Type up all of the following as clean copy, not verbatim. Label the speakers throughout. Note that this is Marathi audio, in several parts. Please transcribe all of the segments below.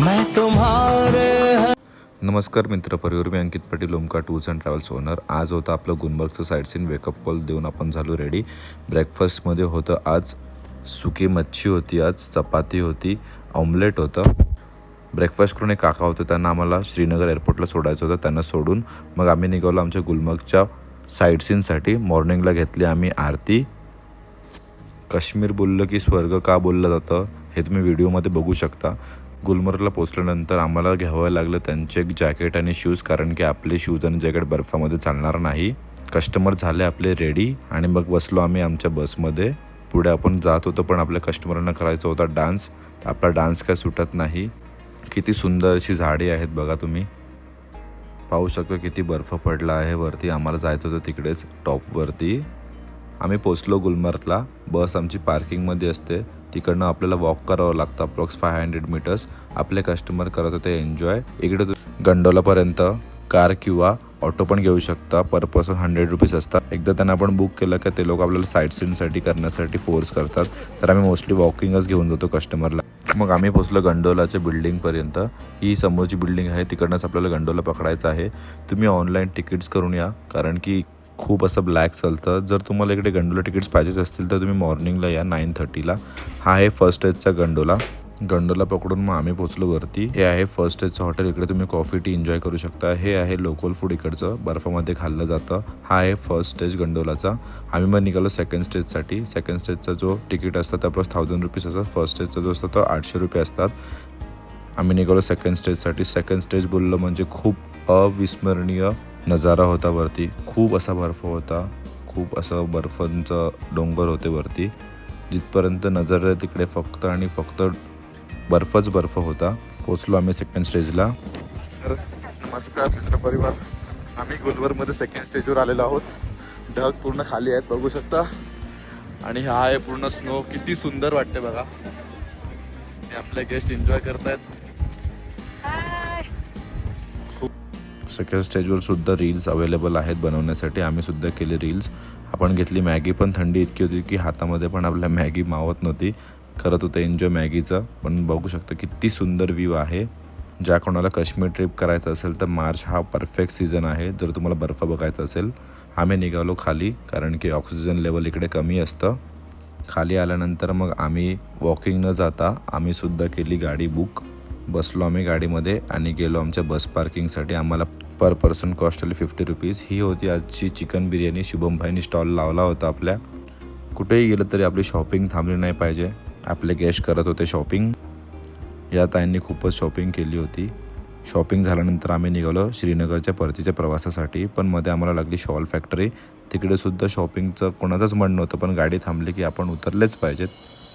Speaker 1: मैं तुम्हारे।
Speaker 2: नमस्कार मित्र परिवार, मी Ankit Patil, Omkar tours and travels owner. आज होतं आपलं गुलमर्गचं साईट सीन. वेकअप कॉल देऊन आपण झालो रेडी. ब्रेकफास्टमध्ये होतं आज सुकी मच्छी होती, आज चपाती होती, ऑमलेट होतं. ब्रेकफास्ट करून एक काका होते, त्यांना आम्हाला श्रीनगर एअरपोर्टला सोडायचं होतं. त्यांना सोडून मग आम्ही निघालो आमच्या गुलमर्गच्या साईट सीनसाठी. मॉर्निंगला घेतली आम्ही आरती. काश्मीर बोललं की स्वर्ग का बोललं जातं हे तुम्ही व्हिडिओमध्ये बघू शकता. गुलमर्गला पोचल्यानंतर आम्हाला घ्यावं लागलं त्यांचे एक जॅकेट आणि शूज, कारण की आपले शूज आणि जॅकेट बर्फामध्ये चालणार नाही. कस्टमर झाले आपले रेडी आणि मग बसलो आम्ही आमच्या बसमध्ये. पुढे आपण जात होतो, पण आपल्या कस्टमरांना करायचा होता डान्स. आपला डान्स काय सुटत नाही. किती सुंदर अशी झाडी आहेत बघा, तुम्ही पाहू शकता किती बर्फ पडला आहे वरती. आम्हाला जायचं होतं तिकडेच टॉपवरती. आम्ही पोचलो गुलमर्गला. बस आमची पार्किंगमध्ये असते, तिकडनं आपल्याला वॉक करावं लागतं अप्रॉक्स 500 मीटर्स. आपले कस्टमर करत होते एन्जॉय. इकडे गंडोलापर्यंत कार किंवा ऑटो पण घेऊ शकता. पर पर्सन 100 रुपीज असतात. एकदा त्यांना आपण बुक केलं की ते लोक आपल्याला साईट सीनसाठी करण्यासाठी फोर्स करतात, तर आम्ही मोस्टली वॉकिंगच घेऊन जातो कस्टमरला. मग आम्ही पोचलो गंडोलाच्या बिल्डिंगपर्यंत. ही समोरची बिल्डिंग आहे, तिकडनंच आपल्याला गंडोला पकडायचं आहे. तुम्ही ऑनलाईन तिकीट्स करून या, कारण की खूप असं ब्लॅक चालतं. जर तुम्हाला इकडे गंडोला तिकीट्स पाहिजेच असतील तर तुम्ही मॉर्निंगला या 9:30ला. हा आहे फर्स्ट एजचा गंडोला. गंडोला पकडून मग आम्ही पोचलो वरती. हे आहे फर्स्ट एजचं हॉटेल. इकडे तुम्ही कॉफी टी एन्जॉय करू शकता. हे आहे लोकल फूड, इकडचं बर्फामध्ये खाल्लं जातं. हा आहे फर्स्ट स्टेज गंडोलाचा. आम्ही मग निघालो सेकंड स्टेजसाठी. सेकंड स्टेजचा जो तिकीट असतं त्या प्लस 1000 रुपीज असतात. फर्स्ट स्टेजचा जो असतो तो 800 रुपये असतात. आम्ही निघालो सेकंड स्टेजसाठी. सेकंड स्टेज बोललं म्हणजे खूप अविस्मरणीय नजारा होता वरती. खूप असा बर्फ होता, खूप असं बर्फांचं डोंगर होते वरती. जिथपर्यंत नजर आहे तिकडे फक्त आणि फक्त बर्फच बर्फ होता. पोचलो आम्ही सेकंड स्टेजला.
Speaker 3: तर नमस्कार मित्र परिवार, आम्ही गुलमर्गमध्ये सेकंड स्टेजवर आलेलो आहोत. ढग पूर्ण खाली आहेत बघू शकता, आणि हा आहे पूर्ण स्नो. किती सुंदर वाटते बघा. हे आपले गेस्ट एन्जॉय करतायत.
Speaker 2: सेकंड स्टेजवर सुद्धा रील्स अवेलेबल आहेत बनवण्यासाठी. आम्ही सुद्धा केले रील्स. आपण घेतली मॅगी, पण थंडी इतकी होती की हातामध्ये पण आपल्या मॅगी मावत नव्हती. करत होतं एन्जॉय मॅगीचं. पण बघू शकता किती सुंदर व्ह्यू आहे. ज्या कोणाला काश्मीर ट्रिप करायचं असेल तर मार्च हा परफेक्ट सीझन आहे जर तुम्हाला बर्फ बघायचा असेल. आम्ही निघालो खाली, कारण की ऑक्सिजन लेवल इकडे कमी असतं. खाली आल्यानंतर मग आम्ही वॉकिंग न जाता आम्ही सुद्धा केली गाडी बुक. बसलो आम्ही गाडीमध्ये आणि गेलो आमच्या बस पार्किंगसाठी. आम्हाला पर पर्सन कॉस्ट आली 50 रुपीज. ही होती आजची चिकन बिर्याणी. शुभमभाईंनी स्टॉल लावला होता आपल्या. कुठेही गेलं तरी आपली शॉपिंग थांबली नाही पाहिजे. आपले गेस्ट करत होते शॉपिंग. या ताईंनी खूपच शॉपिंग केली होती. शॉपिंग झाल्यानंतर आम्ही निघालो श्रीनगरच्या परतीच्या प्रवासासाठी. पण मध्ये आम्हाला लागली शॉल फॅक्टरी. तिकडे सुद्धा शॉपिंगचं कोणाचंच म्हणणं नव्हतं, पण गाडी थांबली की आपण उतरलेच पाहिजेत.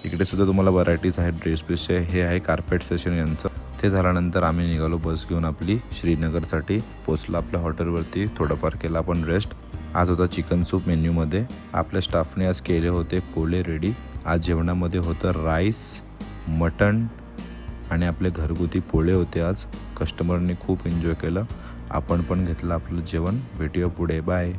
Speaker 2: इकडे सुद्धा तुम्हाला व्हरायटीज आहेत ड्रेस पीसचे. हे आहे कार्पेट सेशन यांचं. ते झाल्यानंतर आम्ही निघालो बस घेऊन आपली श्रीनगरसाठी. पोचलो आपल्या हॉटेलवरती. थोडंफार केला आपण रेस्ट. आज होता चिकन सूप मेन्यूमध्ये. आपल्या स्टाफने आज केले होते पोले रेडी. आज जेवणामध्ये होतं राईस, मटण आणि आपले घरगुती पोळे होते. आज कस्टमरने खूप एन्जॉय केलं. आपण पण घेतलं आपलं जेवण. भेटूया पुढे. बाय.